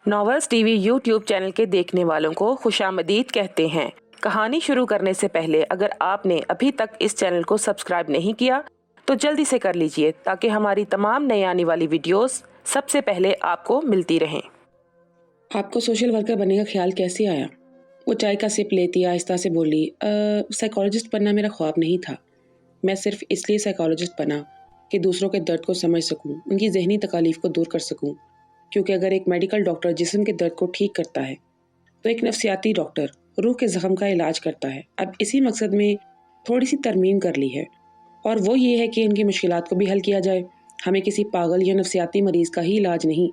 Novels TV YouTube channel के देखने वालों को खुशामदीद कहते हैं। कहानी शुरू करने से पहले अगर आपने अभी तक इस चैनल को सब्सक्राइब नहीं किया तो जल्दी से कर लीजिए ताकि हमारी तमाम नई आने वाली वीडियोस सबसे पहले आपको मिलती रहें। आपको सोशल वर्कर बनने का ख्याल कैसे आया? वो चाय का सिप लेती आहिस्ता से बोली, साइकोलॉजिस्ट बनना मेरा ख्वाब नहीं था। मैं सिर्फ इसलिए साइकोलॉजिस्ट बना कि दूसरों के दर्द को समझ सकूं, उनकी जहनी तकालीफ को दूर कर सकूं। क्योंकि अगर एक मेडिकल डॉक्टर जिस्म के दर्द को ठीक करता है तो एक नफ्सियाती डॉक्टर रूह के ज़ख्म का इलाज करता है। अब इसी मकसद में थोड़ी सी तरमीम कर ली है, और वो ये है कि इनकी मुश्किलात को भी हल किया जाए। हमें किसी पागल या नफ्सियाती मरीज़ का ही इलाज नहीं,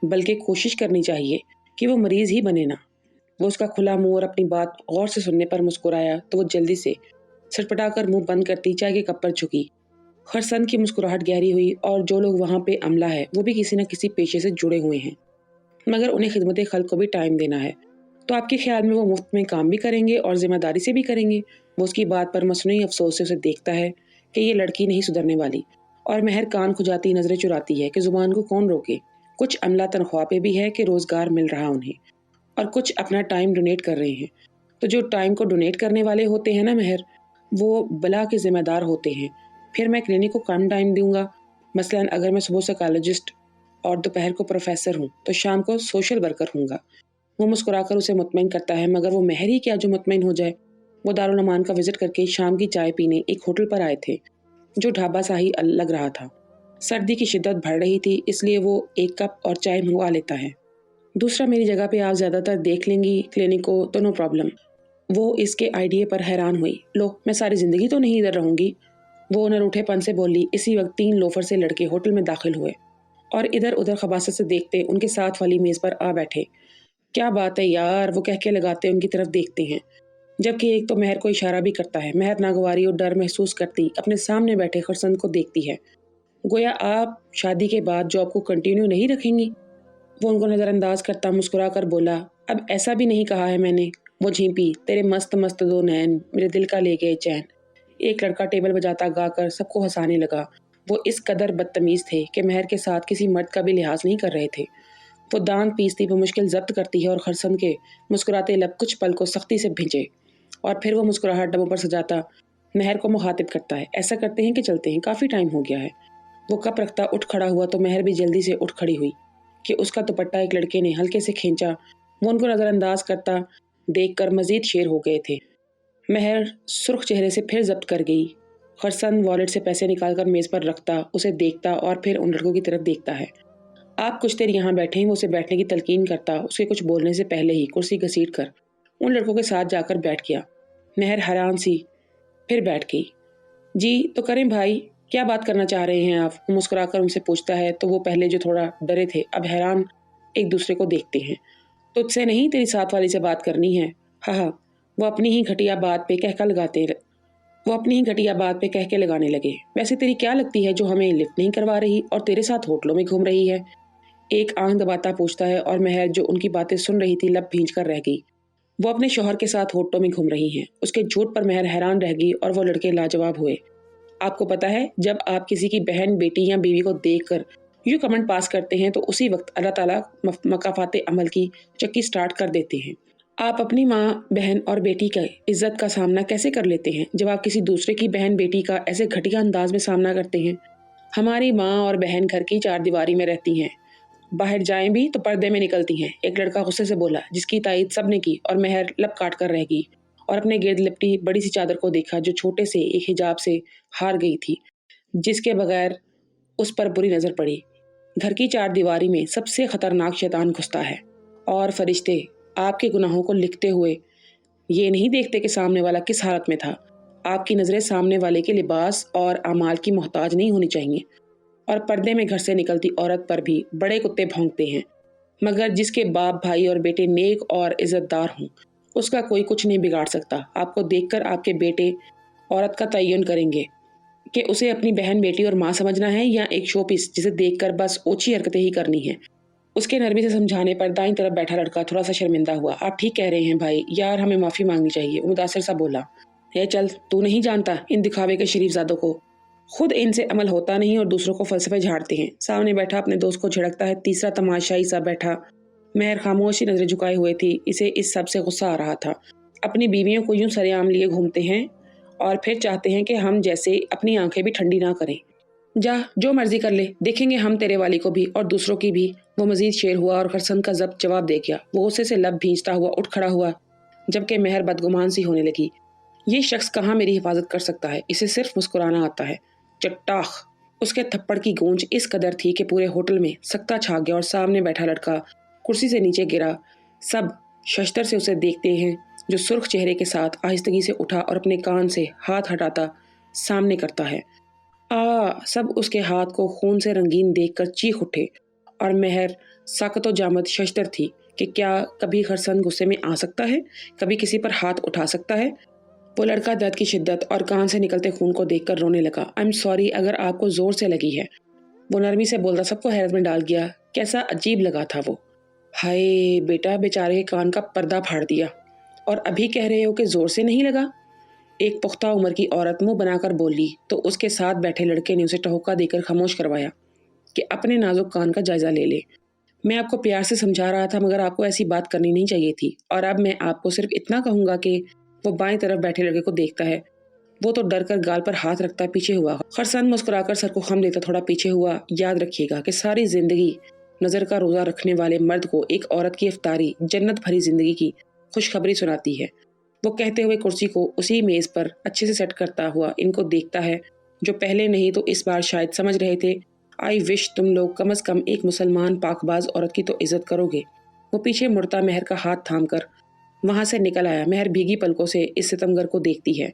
बल्कि कोशिश करनी चाहिए कि वो मरीज़ ही बने ना। वो उसका खुला मुंह और अपनी बात गौर से सुनने पर मुस्कुराया तो वो जल्दी से छटपटा कर मुंह बंद करती चाय के कप पर झुकी। खरसंद की मुस्कुराहट गहरी हुई, और जो लोग वहाँ पे अमला है वो भी किसी न किसी पेशे से जुड़े हुए हैं, मगर उन्हें खिदमत खल्क को भी टाइम देना है। तो आपके ख्याल में वो मुफ्त में काम भी करेंगे और जिम्मेदारी से भी करेंगे? वो उसकी बात पर मसनूई अफसोस से उसे देखता है कि ये लड़की नहीं सुधरने वाली, और महर कान खुजाती नजरें चुराती है कि जुबान को कौन रोके। कुछ अमला तनख्वाह पे भी है कि रोजगार मिल रहा उन्हें, और कुछ अपना टाइम डोनेट कर रहे हैं। तो जो टाइम को डोनेट करने वाले होते हैं ना महर, वो बला के जिम्मेदार होते हैं। फिर मैं क्लिनिक को कम टाइम दूंगा। मसलन अगर मैं सुबह साइकोलॉजिस्ट और दोपहर को प्रोफेसर हूँ तो शाम को सोशल वर्कर हूँगा। वो मुस्कुराकर उसे मुतमईन करता है, मगर वो महर ही क्या जो मुतमईन हो जाए। वो दारुल अमान का विजिट करके शाम की चाय पीने एक होटल पर आए थे जो ढाबा सा ही लग रहा था। सर्दी की शिद्दत बढ़ रही थी, इसलिए वो एक कप और चाय मंगवा लेता है। दूसरा, मेरी जगह पे आप ज़्यादातर देख लेंगी क्लिनिक को तो नो प्रॉब्लम। वो इसके आइडिया पर हैरान हुई। लो, मैं सारी ज़िंदगी तो नहीं इधर रहूँगी, वो नरूठेपन से बोली। इसी वक्त 3 लोफर से लड़के होटल में दाखिल हुए और इधर उधर खबासत से देखते उनके साथ वाली मेज़ पर आ बैठे। क्या बात है यार, वो कह के लगाते उनकी तरफ देखते हैं, जबकि एक तो महर को इशारा भी करता है। महर नागवारी और डर महसूस करती अपने सामने बैठे खरसंद को देखती है, गोया आप शादी के बाद जॉब को कंटिन्यू नहीं रखेंगी। वो उनको नज़रअंदाज करता मुस्कुरा कर बोला, अब ऐसा भी नहीं कहा है मैंने। वो झींपी, तेरे मस्त मस्त 2 नैन मेरे दिल का ले गए चैन। एक लड़का टेबल बजाता गाकर सबको हंसाने लगा। वो इस कदर बदतमीज थे कि महर के साथ किसी मर्द का भी लिहाज नहीं कर रहे थे। वो दांत पीसती वो मुश्किल जब्त करती है, और खरसंद के मुस्कुराते लब कुछ पल को सख्ती से भिंचे, और फिर वो मुस्कुराहट डबों पर सजाता महर को मुखातिब करता है, ऐसा करते हैं कि चलते हैं, काफ़ी टाइम हो गया है। वो कप रखता उठ खड़ा हुआ तो महर भी जल्दी से उठ खड़ी हुई कि उसका दुपट्टा एक लड़के ने हल्के से खींचा। वो उनको नज़रअंदाज करता देखकर मजीद शेर हो गए थे। महर सुर्ख चेहरे से फिर जब्त कर गई। खरसंद वॉलेट से पैसे निकालकर मेज़ पर रखता, उसे देखता और फिर उन लड़कों की तरफ देखता है। आप कुछ देर यहाँ बैठे हैं। वो उसे बैठने की तलकीन करता, उसके कुछ बोलने से पहले ही कुर्सी घसीट कर उन लड़कों के साथ जाकर बैठ गया। महर हैरान सी फिर बैठ गई। जी तो करें भाई, क्या बात करना चाह रहे हैं आप? वो मुस्कुराकर उनसे पूछता है तो वो पहले जो थोड़ा डरे थे अब हैरान एक दूसरे को देखते हैं। तुझसे नहीं, तेरी साथ वाली से बात करनी है। हाँ, वो अपनी ही घटिया बात पे कह के लगाने लगे। वैसे तेरी क्या लगती है जो हमें लिफ्ट नहीं करवा रही और तेरे साथ होटलों में घूम रही है? एक आंख दबाता पूछता है, और महर जो उनकी बातें सुन रही थी लब भींच कर रह गई। वो अपने शौहर के साथ होटलों में घूम रही हैं। उसके झूठ पर महर हैरान रह गई, और वो लड़के लाजवाब हुए। आपको पता है, जब आप किसी की बहन, बेटी या बीवी को देखकर यूँ कमेंट पास करते हैं तो उसी वक्त अल्लाह ताला मकाफात अमल की चक्की स्टार्ट कर देते हैं। आप अपनी माँ, बहन और बेटी का इज्जत का सामना कैसे कर लेते हैं जब आप किसी दूसरे की बहन, बेटी का ऐसे घटिया अंदाज में सामना करते हैं? हमारी माँ और बहन घर की 4 दीवारी में रहती हैं, बाहर जाएं भी तो पर्दे में निकलती हैं, एक लड़का गुस्से से बोला, जिसकी तायीद सबने की, और महर लब काट कर रह गई और अपने गिर्द लिपटी बड़ी सी चादर को देखा जो छोटे से एक हिजाब से हार गई थी, जिसके बगैर उस पर बुरी नजर पड़ी। घर की 4 दीवारी में सबसे खतरनाक शैतान घुसता है, और फरिश्ते आपके गुनाहों को लिखते हुए ये नहीं देखते कि सामने वाला किस हालत में था। आपकी नज़रें सामने वाले के लिबास और अमाल की मोहताज नहीं होनी चाहिए। और पर्दे में घर से निकलती औरत पर भी बड़े कुत्ते भौंकते हैं, मगर जिसके बाप, भाई और बेटे नेक और इज्जतदार हों उसका कोई कुछ नहीं बिगाड़ सकता। आपको देखकर आपके बेटे औरत का तयन करेंगे कि उसे अपनी बहन, बेटी और माँ समझना है, या एक शो पीस जिसे देखकर बस ओछी हरकतें ही करनी है। उसके नरमी से समझाने पर दाईं तरफ बैठा लड़का थोड़ा सा शर्मिंदा हुआ। आप ठीक कह रहे हैं भाई, यार हमें माफ़ी मांगनी चाहिए। वो मुतासिर सा बोला, ये चल, तू नहीं जानता इन दिखावे के शरीफजादों को, खुद इनसे अमल होता नहीं और दूसरों को फलसफे झाड़ते हैं। सामने बैठा अपने दोस्त को झिड़कता है तीसरा तमाशाई सा बैठा महर खामोशी नजरें झुकाए हुए थी। इसे इस सब से गुस्सा आ रहा था। अपनी बीवियों को यूं सरेआम लिए घूमते हैं और फिर चाहते हैं कि हम जैसे अपनी आंखें भी ठंडी ना करें। जा जो मर्जी कर ले, देखेंगे हम तेरे वाली को भी और दूसरों की भी। वो मजीद शेर हुआ और खरसन का जवाब दे गया। वो गुस्से से लब भींचता हुआ उठ खड़ा हुआ, जबकि महर बदगुमान सी होने लगी। ये शख्स कहाँ मेरी हिफाजत कर सकता है, इसे सिर्फ मुस्कुराना आता है। चट्टाख। उसके थप्पड़ की गूंज इस कदर थी कि पूरे होटल में सकता छा गया और सामने बैठा लड़का कुर्सी से नीचे गिरा। सब शश्तर से उसे देखते हैं, जो सुर्ख चेहरे के साथ आहिस्तगी से उठा और अपने कान से हाथ हटाता सामने करता है। सब उसके हाथ को खून से रंगीन देखकर चीख उठे और महर साकतो जामद शश्तर थी कि क्या कभी खरसन गुस्से में आ सकता है, कभी किसी पर हाथ उठा सकता है। वो लड़का दर्द की शिद्दत और कान से निकलते खून को देखकर रोने लगा। आई एम सॉरी अगर आपको जोर से लगी है, वो नरमी से बोलता सबको हैरत में डाल गया। कैसा अजीब लगा था वो। हाय बेटा, बेचारे के कान का पर्दा फाड़ दिया और अभी कह रहे हो कि जोर से नहीं लगा। एक पुख्ता उम्र की औरत मुंह बनाकर बोली तो उसके साथ बैठे लड़के ने उसे टहोका देकर खामोश करवाया कि अपने नाजुक कान का जायजा ले ले। मैं आपको प्यार से समझा रहा था, मगर आपको ऐसी बात करनी नहीं चाहिए थी। और अब मैं आपको सिर्फ इतना कहूंगा कि वो बाएं तरफ बैठे लड़के को देखता है। वो तो डर कर गाल पर हाथ रखता पीछे हुआ। खरसन मुस्कुराकर सर को खम देता थोड़ा पीछे हुआ। याद रखिएगा कि सारी जिंदगी नजर का रोजा रखने वाले मर्द को एक औरत की इफ्तारी जन्नत भरी जिंदगी की खुशखबरी सुनाती है। वो कहते हुए कुर्सी को उसी मेज पर अच्छे से सेट करता हुआ इनको देखता है, जो पहले नहीं तो इस बार शायद समझ रहे थे। आई विश तुम लोग कम से कम एक मुसलमान पाकबाज औरत की तो इज्जत करोगे। वो पीछे मुड़ता महर का हाथ थामकर वहां से निकल आया। महर भीगी पलकों से इस सितमगर को देखती है,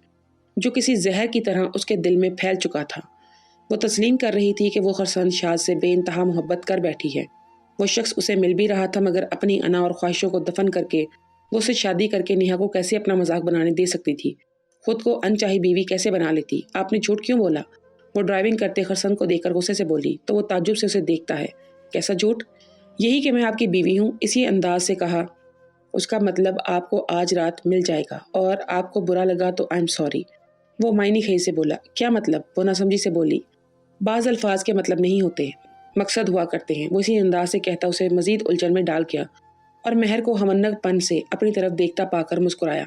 जो किसी जहर की तरह उसके दिल में फैल चुका था। वो तस्लीम कर रही थी कि वो खरसन शाद से बेइंतहा मोहब्बत कर बैठी है। वो शख्स उसे मिल भी रहा था, मगर अपनी अना और ख्वाहिशों को दफन करके वो उससे शादी करके नेहा को कैसे अपना मजाक बनाने दे सकती थी, खुद को अनचाही बीवी कैसे बना लेती। आपने झूठ क्यों बोला? वो ड्राइविंग करते खरसन को देखकर गुस्से से बोली तो वो ताज्जुब से उसे देखता है। कैसा झूठ? यही कि मैं आपकी बीवी हूँ, इसी अंदाज से कहा। उसका मतलब आपको आज रात मिल जाएगा और आपको बुरा लगा तो आई एम सॉरी। वो मायनी खई से बोला। क्या मतलब? वो नासमझी से बोली। बाज अल्फाज के मतलब नहीं होते, मकसद हुआ करते हैं। वो इसी अंदाज से कहता उसे मजीद उलझन में डाल गया और महर को हमन्नकपन से अपनी तरफ देखता पाकर मुस्कुराया।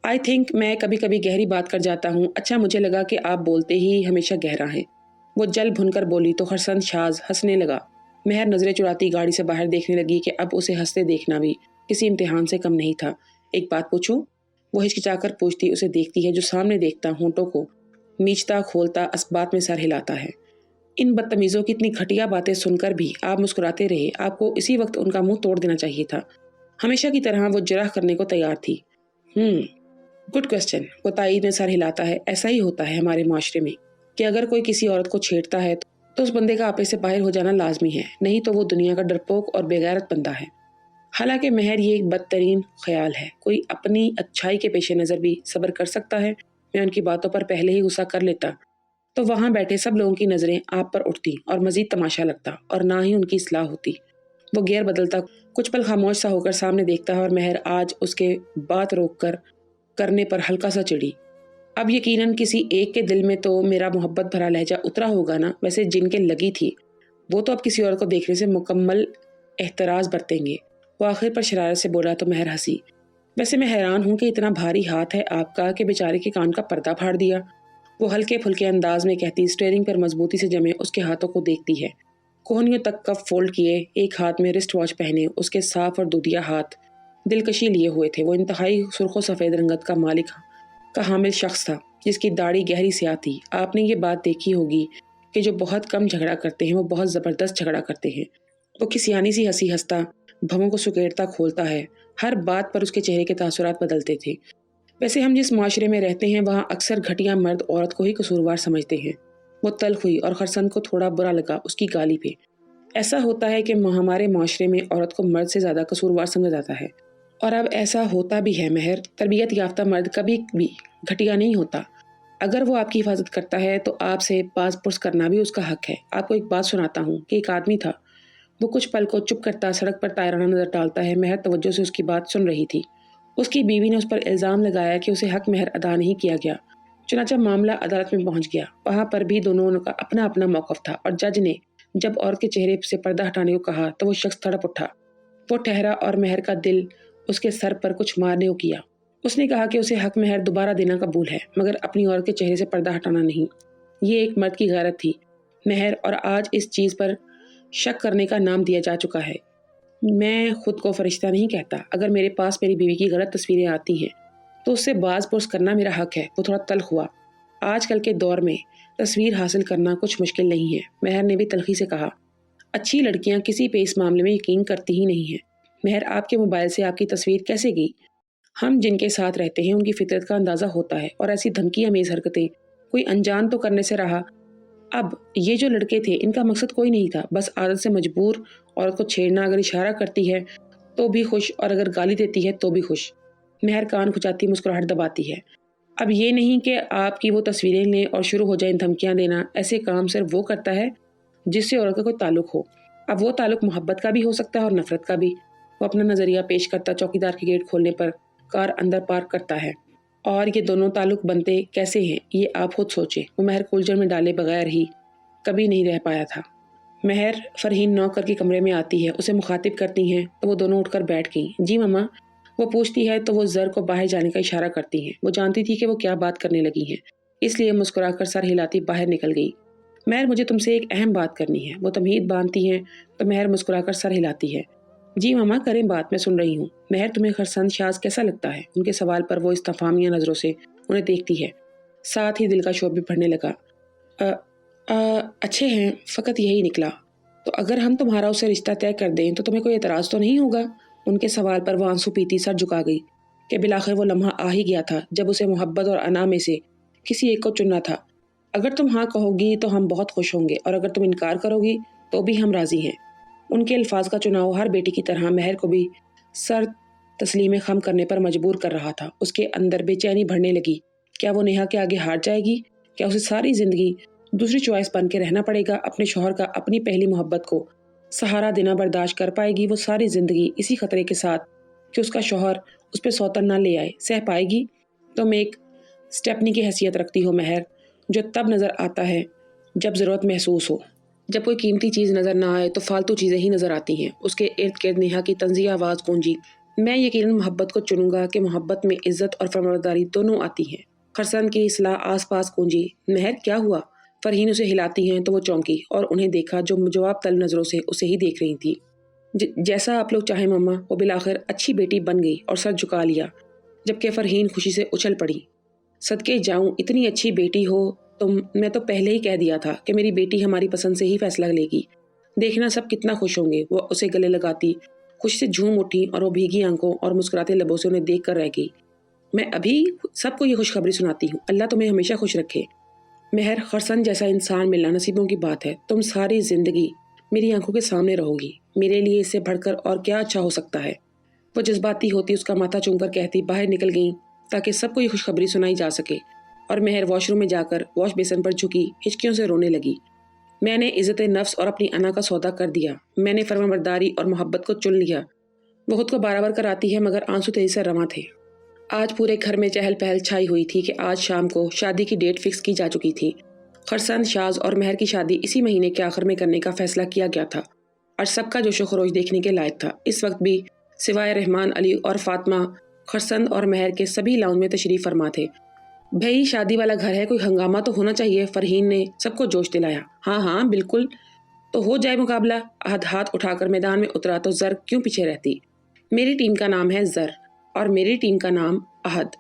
आई थिंक मैं कभी कभी गहरी बात कर जाता हूँ। अच्छा, मुझे लगा कि आप बोलते ही हमेशा गहरा है। वो जल भुनकर बोली तो खरसन शाज हंसने लगा। महर नजरें चुराती गाड़ी से बाहर देखने लगी कि अब उसे हंसते देखना भी किसी इम्तिहान से कम नहीं था। एक बात पूछूं? वो हिचकिचाकर पूछती उसे देखती है, जो सामने देखता होंठों को मीचता खोलता असबात में सर हिलाता है। इन बदतमीजों की इतनी घटिया बातें सुनकर भी आप मुस्कुराते रहे। आपको इसी वक्त उनका मुंह तोड़ देना चाहिए था। हमेशा की तरह वो जराह करने को तैयार थी। Good question. वो ताईद में सर हिलाता है। ऐसा ही होता है हमारे माशरे में कि अगर कोई किसी औरत को छेड़ता है तो उस बंदे का आपे से बाहर हो जाना लाजमी है, नहीं तो वो दुनिया का डरपोक और बेगैरत बंदा है। हालांकि महर ये एक बदतरीन ख्याल है। कोई अपनी अच्छाई के पेश नज़र भी सब्र कर सकता है। मैं उनकी बातों पर पहले ही गुस्सा कर लेता तो वहां बैठे सब लोगों की नजरें आप पर उठती और मजीद तमाशा लगता और ना ही उनकी इस्लाह होती। वो गियर बदलता कुछ पल खामोश सा होकर सामने देखता है और महर आज उसके बात रोक कर करने पर हल्का सा चिड़ी। अब यकीनन किसी एक के दिल में तो मेरा मोहब्बत भरा लहजा उतरा होगा ना। वैसे जिनके लगी थी वो तो अब किसी और को देखने से मुकम्मल एहतराज बरतेंगे। वो आखिर पर शरारत से बोला तो महर हंसी। वैसे मैं हैरान हूँ कि इतना भारी हाथ है आपका कि बेचारे के कान का पर्दा फाड़ दिया। वो हल्के फुल्के अंदाज में कहती स्टीयरिंग पर मजबूती से जमे उसके हाथों को देखती है। कोहनियों तक कफ फोल्ड किए, एक हाथ में रिस्ट वॉच पहने उसके साफ और दूधिया हाथ दिलकशी लिए हुए थे। वो इंतहाई सुर्खो सफ़ेद रंगत का मालिक का हामिल शख्स था, जिसकी दाढ़ी गहरी स्याह थी। आपने ये बात देखी होगी कि जो बहुत कम झगड़ा करते हैं वो बहुत ज़बरदस्त झगड़ा करते हैं। वो खिसियानी सी हंसी हंसता भवों को सुकेड़ता खोलता है। हर बात पर उसके चेहरे के तासुरात बदलते थे। वैसे हम जिस माशरे में रहते हैं वहाँ अक्सर घटिया मर्द औरत को ही कसूरवार समझते हैं। वो तल्ख हुई और खरसन को थोड़ा बुरा लगा उसकी गाली पे। ऐसा होता है कि हमारे माशरे में औरत को मर्द से ज़्यादा कसूरवार समझा जाता है, और अब ऐसा होता भी है। महर, तरबियत याफ्ता मर्द कभी भी घटिया नहीं होता। अगर वो आपकी हिफाजत करता है तो आपसे पास पुर्स करना भी उसका हक है। आपको एक बात सुनाता हूँ कि एक आदमी था। वो कुछ पल को चुप करता सड़क पर तायराना नजर डालता है। महर तवज्जो से उसकी बात सुन रही थी। उसकी बीवी ने उस पर इल्ज़ाम लगाया कि उसे हक महर अदा नहीं किया गया। चुनाचा मामला अदालत में पहुंच गया। वहां पर भी दोनों का अपना अपना मौक़िफ़ था और जज ने जब औरत के चेहरे से पर्दा हटाने को कहा तो वो शख्स तड़प उठा। وہ ٹھہرا اور مہر کا دل اس کے سر پر کچھ مارنے کو کیا۔ اس نے کہا کہ اسے حق مہر دوبارہ دینا قبول ہے، مگر اپنی عورت کے چہرے سے پردہ ہٹانا نہیں۔ یہ ایک مرد کی غیرت تھی مہر، اور آج اس چیز پر شک کرنے کا نام دیا جا چکا ہے۔ میں خود کو فرشتہ نہیں کہتا، اگر میرے پاس میری بیوی کی غلط تصویریں آتی ہیں تو اس سے باز پرس کرنا میرا حق ہے۔ وہ تھوڑا تلخ ہوا۔ آج کل کے دور میں تصویر حاصل کرنا کچھ مشکل نہیں ہے، مہر نے بھی تلخی سے کہا۔ اچھی لڑکیاں کسی پہ اس معاملے میں یقین کرتی ہی نہیں ہیں۔ مہر، آپ کے موبائل سے آپ کی تصویر کیسے گئی؟ ہم جن کے ساتھ رہتے ہیں ان کی فطرت کا اندازہ ہوتا ہے، اور ایسی دھمکی امیز حرکتیں کوئی انجان تو کرنے سے رہا۔ اب یہ جو لڑکے تھے ان کا مقصد کوئی نہیں تھا، بس عادت سے مجبور عورت کو چھیڑنا۔ اگر اشارہ کرتی ہے تو بھی خوش، اور اگر گالی دیتی ہے تو بھی خوش۔ مہر کان کھچاتی مسکراہٹ دباتی ہے۔ اب یہ نہیں کہ آپ کی وہ تصویریں لیں اور شروع ہو جائیں دھمکیاں دینا۔ ایسے کام صرف وہ کرتا ہے جس سے عورت کا کوئی تعلق ہو۔ اب وہ تعلق محبت کا بھی ہو سکتا ہے اور نفرت کا بھی۔ وہ اپنا نظریہ پیش کرتا چوکیدار کے گیٹ کھولنے پر کار اندر پارک کرتا ہے۔ اور یہ دونوں تعلق بنتے کیسے ہیں یہ آپ خود سوچیں۔ وہ مہر کولجر میں ڈالے بغیر ہی کبھی نہیں رہ پایا تھا۔ مہر فرحین نوک کر کے کمرے میں آتی ہے، اسے مخاطب کرتی ہیں تو وہ دونوں اٹھ کر بیٹھ گئیں۔ جی ماما، وہ پوچھتی ہے تو وہ زر کو باہر جانے کا اشارہ کرتی ہیں۔ وہ جانتی تھی کہ وہ کیا بات کرنے لگی ہیں، اس لیے مسکرا کر سر ہلاتی باہر نکل گئی۔ مہر، مجھے تم سے ایک اہم بات کرنی ہے۔ وہ تمہید باندھتی ہیں تو مہر مسکرا کر سر ہلاتی ہے۔ جی ماما کریں بات، میں سن رہی ہوں۔ مہر، تمہیں خرسند شاز کیسا لگتا ہے؟ ان کے سوال پر وہ استفہامیہ نظروں سے انہیں دیکھتی ہے، ساتھ ہی دل کا شور بھی بڑھنے لگا۔ اچھے ہیں، فقط یہی نکلا۔ تو اگر ہم تمہارا اسے رشتہ طے کر دیں تو تمہیں کوئی اعتراض تو نہیں ہوگا؟ ان کے سوال پر وہ آنسو پیتی سر جھکا گئی کہ بالآخر وہ لمحہ آ ہی گیا تھا جب اسے محبت اور انا میں سے کسی ایک کو چننا تھا۔ اگر تم ہاں کہو گی تو ہم بہت خوش ہوں گے، اور اگر تم انکار کرو گی تو بھی ہم راضی ہیں۔ ان کے الفاظ کا چناؤ ہر بیٹی کی طرح مہر کو بھی سر تسلیم خم کرنے پر مجبور کر رہا تھا۔ اس کے اندر بے چینی بڑھنے لگی۔ کیا وہ نیہا کے آگے ہار جائے گی؟ کیا اسے ساری زندگی دوسری چوائس بن کے رہنا پڑے گا؟ اپنے شوہر کا اپنی پہلی محبت کو سہارا دینا برداشت کر پائے گی وہ ساری زندگی اسی خطرے کے ساتھ کہ اس کا شوہر اس پہ سوتن نہ لے آئے؟ سہ پائے گی؟ تم ایک سٹیپنی کی حیثیت رکھتی ہو مہر، جو تب نظر آتا ہے جب ضرورت محسوس ہو۔ جب کوئی قیمتی چیز نظر نہ آئے تو فالتو چیزیں ہی نظر آتی ہیں۔ اس کے ارد گرد نیہا کی طنزیہ آواز گونجی۔ میں یقیناً محبت کو چنوں گا کہ محبت میں عزت اور فرمانبرداری دونوں آتی ہیں۔ خرسند کی اصلاح آس پاس گونجی۔ مہر، کیا ہوا؟ فرحین اسے ہلاتی ہیں تو وہ چونکی اور انہیں دیکھا جو جواب طلب نظروں سے اسے ہی دیکھ رہی تھی۔ جیسا آپ لوگ چاہیں ماما۔ وہ بالآخر اچھی بیٹی بن گئی اور سر جھکا لیا، جبکہ فرحین خوشی سے اچھل پڑی۔ صدقے جاؤں، اتنی اچھی بیٹی ہو تم۔ میں تو پہلے ہی کہہ دیا تھا کہ میری بیٹی ہماری پسند سے ہی فیصلہ لے گی۔ دیکھنا سب کتنا خوش ہوں گے۔ وہ اسے گلے لگاتی خوشی سے جھوم اٹھی اور وہ بھیگی آنکھوں اور مسکراتے لبوں سے انہیں دیکھ کر رہ گئی۔ میں ابھی سب کو یہ خوشخبری سناتی ہوں، اللہ تمہیں ہمیشہ خوش رکھے۔ مہر، خرسند جیسا انسان ملنا نصیبوں کی بات ہے۔ تم ساری زندگی میری آنکھوں کے سامنے رہو گی، میرے لیے اس سے بڑھ کر اور کیا اچھا ہو سکتا ہے؟ وہ جذباتی ہوتی اس کا ماتھا چوم کر کہتی باہر نکل گئیں تاکہ سب کو یہ خوشخبری سنائی جا سکے، اور مہر واش روم میں جا کر واش بیسن پر جھکی ہچکیوں سے رونے لگی۔ میں نے عزت نفس اور اپنی انا کا سودا کر دیا، میں نے فرمانبرداری اور محبت کو چن لیا۔ وہ خود کو برابر کراتی ہے مگر آنسو تیزی سے رواں تھے۔ آج پورے گھر میں چہل پہل چھائی ہوئی تھی کہ آج شام کو شادی کی ڈیٹ فکس کی جا چکی تھی۔ خرسند، شاز اور مہر کی شادی اسی مہینے کے آخر میں کرنے کا فیصلہ کیا گیا تھا اور سب کا جوش و خروش دیکھنے کے لائق تھا۔ اس وقت بھی سوائے رحمان، علی اور فاطمہ، خرسند اور مہر کے سبھی لاؤنج میں تشریف فرما تھے۔ بھئی شادی والا گھر ہے، کوئی ہنگامہ تو ہونا چاہیے، فرحین نے سب کو جوش دلایا۔ ہاں ہاں بالکل، تو ہو جائے مقابلہ۔ احد ہاتھ اٹھا کر میدان میں اترا تو زر کیوں پیچھے رہتی؟ میری ٹیم کا نام ہے زر اور میری ٹیم کا نام احد۔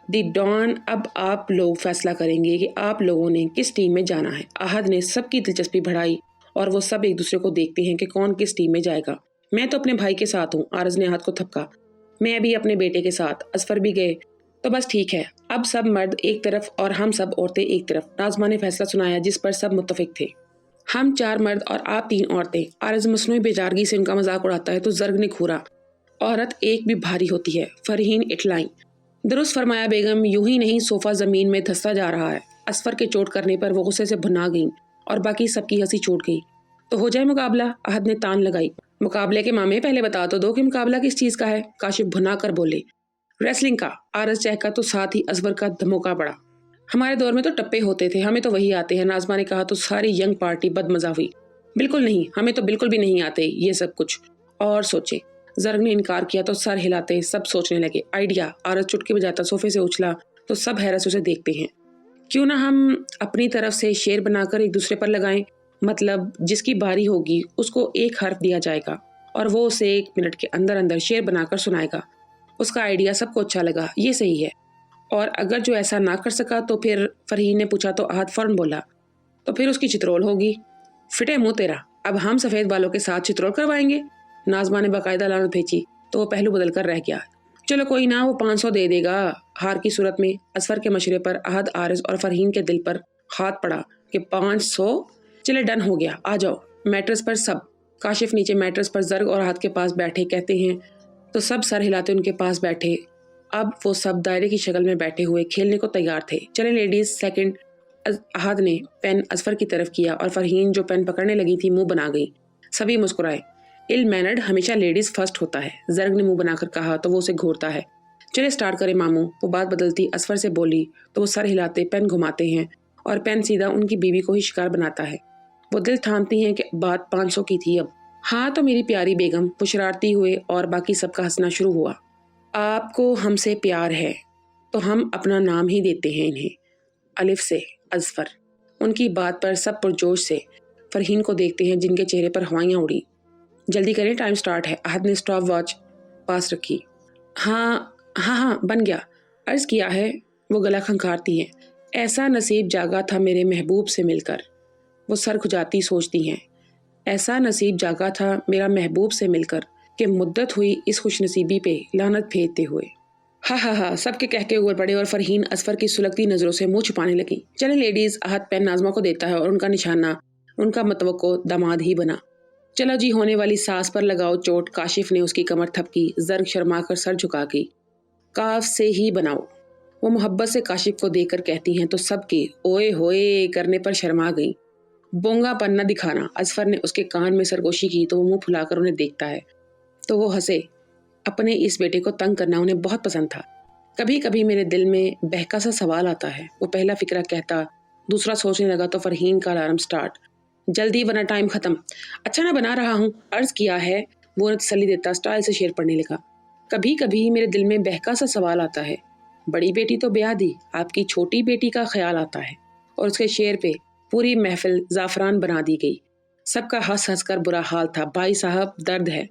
دی ڈان، اب آپ لوگ فیصلہ کریں گے کہ آپ لوگوں نے کس ٹیم میں جانا ہے۔ احد نے سب کی دلچسپی بڑھائی اور وہ سب ایک دوسرے کو دیکھتے ہیں کہ کون کس ٹیم میں جائے گا۔ میں تو اپنے بھائی کے ساتھ ہوں، آرز نے احد کو تھپکا۔ میں بھی اپنے بیٹے کے ساتھ، اظفر بھی گئے تو بس ٹھیک ہے۔ اب سب مرد ایک طرف اور ہم سب عورتیں ایک طرف۔ ناظمہ نے فیصلہ سنایا جس پر سب متفق تھے۔ ہم 4 مرد اور آپ 3 عورتیں۔ آرز مصنوعی بیچارگی سے ان کا مذاق اڑاتا ہے تو زرگ نے گھورا۔ عورت ایک بھی بھاری ہوتی ہے، فرحین اٹلائیں۔ درست فرمایا بیگم، یوں ہی نہیں صوفہ زمین میں دھستا جا رہا ہے۔ اظفر کے چوٹ کرنے پر وہ غصے سے بھنا گئیں اور باقی سب کی ہنسی چھوٹ گئی۔ تو ہو جائے مقابلہ، احد نے تان لگائی۔ مقابلے کے مامے پہلے بتا تو دو کہ مقابلہ کس چیز کا ہے؟ کاشف بھنا کر بولے۔ ریسلنگ کا۔ آرز چہکا تو ساتھ ہی اظفر کا دھموکا بڑھا۔ ہمارے دور میں تو ٹپے ہوتے تھے، ہمیں تو وہی آتے ہیں، ناظمہ نے کہا تو ساری ینگ پارٹی بد مزہ ہوئی۔ بالکل نہیں، ہمیں تو بالکل بھی نہیں آتے یہ سب کچھ۔ اور سوچے، जर्ग ने इनकार किया तो सर हिलाते सब सोचने लगे। आइडिया। आरज चुटकी बजाता सोफे से उछला तो सब हैरत से उसे देखते हैं। क्यों ना हम अपनी तरफ से शेर बनाकर एक दूसरे पर लगाएं, मतलब जिसकी बारी होगी उसको एक हर्फ दिया जाएगा और वो उसे 1 मिनट के अंदर अंदर शेर बनाकर सुनाएगा। उसका आइडिया सबको अच्छा लगा, ये सही है। और अगर जो ऐसा ना कर सका तो फिर, फरहीन ने पूछा तो अहद फौरन बोला, तो फिर उसकी चित्रोल होगी। फिटे मुंह तेरा, अब हम सफ़ेद बालों के साथ चित्रोल करवाएंगे। नाजमा ने बाकायदा लानत भेजी तो वो पहलू बदल कर रह गया। चलो कोई ना, वो 500 दे देगा। हार की सूरत में असफर के मशवरे पर अहद, आरिज और फरहीन के दिल पर हाथ पड़ा कि 500। चले डन हो गया, आ जाओ। मैट्रेस पर सब। काशिफ नीचे मैट्रेस पर जर्ग और अहद के पास बैठे कहते हैं तो सब सर हिलाते उनके पास बैठे। अब वो सब दायरे की शक्ल में बैठे हुए खेलने को तैयार थे। चले लेडीज सेकंड। अहद ने पेन असफर की तरफ किया और फरहीन जो पेन पकड़ने लगी थी मुंह बना गई। सभी मुस्कुराए। इल मैनर्ड हमेशा लेडीज फर्स्ट होता है, जर्ग ने मुंह बनाकर कहा तो वो उसे घूरता है। चले स्टार्ट करें मामू। वो बात बदलती असफर से बोली तो वो सर हिलाते पेन घुमाते हैं और पेन सीधा उनकी बीवी को ही शिकार बनाता है। वो दिल थामती हैं कि बात 500 की थी अब। हाँ तो मेरी प्यारी बेगम, वो शरारती हुए और बाकी सबका हंसना शुरू हुआ। आपको हमसे प्यार है तो हम अपना नाम ही देते हैं इन्हें, अलिफ से अजफर। उनकी बात पर सब पुरजोश से फरहीन को देखते हैं जिनके चेहरे पर हवाइयाँ उड़ी। जल्दी करें, टाइम स्टार्ट है। अहद ने स्टॉप वॉच पास रखी। हाँ हाँ हाँ बन गया, अर्ज किया है। वो गला खंखारती हैं। ऐसा नसीब जागा था मेरे महबूब से मिलकर। वो सर खुजाती सोचती हैं, ऐसा नसीब जागा था मेरा महबूब से मिलकर कि मुद्दत हुई इस खुशनसीबी पे लानत फेंकते हुए। हा सबके कह के ऊपर पड़े और फरहीन असफर की सुलगती नजरों से मुंह छुपाने लगी। चले लेडीज। अहद पेन नाजमा को देता है और उनका निशाना उनका मतवक्को दामाद ही बना। चलो जी, होने वाली सास पर लगाओ चोट। काशिफ ने उसकी कमर थपकी। जर्ग शर्मा कर सर झुका गई। काफ से ही बनाओ। वो मोहब्बत से काशिफ को देखकर कहती हैं तो सबके ओए होए करने पर शर्मा गई। बोंगापन न दिखाना। असफर ने उसके कान में सरगोशी की तो वो मुंह फुलाकर उन्हें देखता है तो वो हंसे। अपने इस बेटे को तंग करना उन्हें बहुत पसंद था। कभी कभी मेरे दिल में बहका सा सवाल आता है, वो पहला फिक्रा कहता। दूसरा सोचने लगा तो फरहीन का अलार्म स्टार्ट। जल्दी वरना टाइम खत्म। अच्छा ना बना रहा हूँ, अर्ज किया है। वो तसल्ली देता स्टाइल से शेर पढ़ने लगा। कभी कभी मेरे दिल में बहका सा सवाल आता है, बड़ी बेटी तो ब्याह दी, आपकी छोटी बेटी का ख्याल आता है। और उसके शेर पे पूरी महफिल जाफरान बना दी गई। सबका हंस हंस कर बुरा हाल था। भाई साहब दर्द है,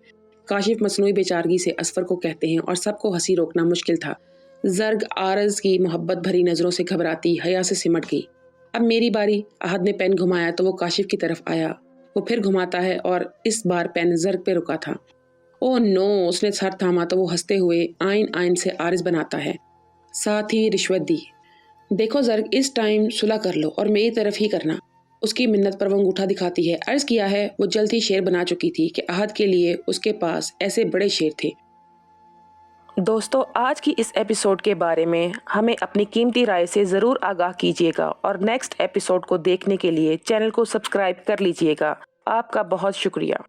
काशिफ मसनूई बेचारगी से असफर को कहते हैं और सबको हंसी रोकना मुश्किल था। जर्ग आरज की मोहब्बत भरी नजरों से घबराती हया से सिमट गई। अब मेरी बारी। अहद ने पेन घुमाया तो वो काशिफ की तरफ आया। वो फिर घुमाता है और इस बार पेन जर्ग पे रुका था। ओह नो, उसने सर थामा तो वो हंसते हुए आइन आइन से आरिज बनाता है, साथ ही रिश्वत दी। देखो जर्ग, इस टाइम सुलह कर लो और मेरी तरफ ही करना। उसकी मिन्नत पर वो अंगूठा दिखाती है। अर्ज किया है। वो जल्द ही शेर बना चुकी थी कि अहद के लिए उसके पास ऐसे बड़े शेर थे। दोस्तों, आज की इस एपिसोड के बारे में हमें अपनी कीमती राय से ज़रूर आगाह कीजिएगा और नेक्स्ट एपिसोड को देखने के लिए चैनल को सब्सक्राइब कर लीजिएगा। आपका बहुत शुक्रिया।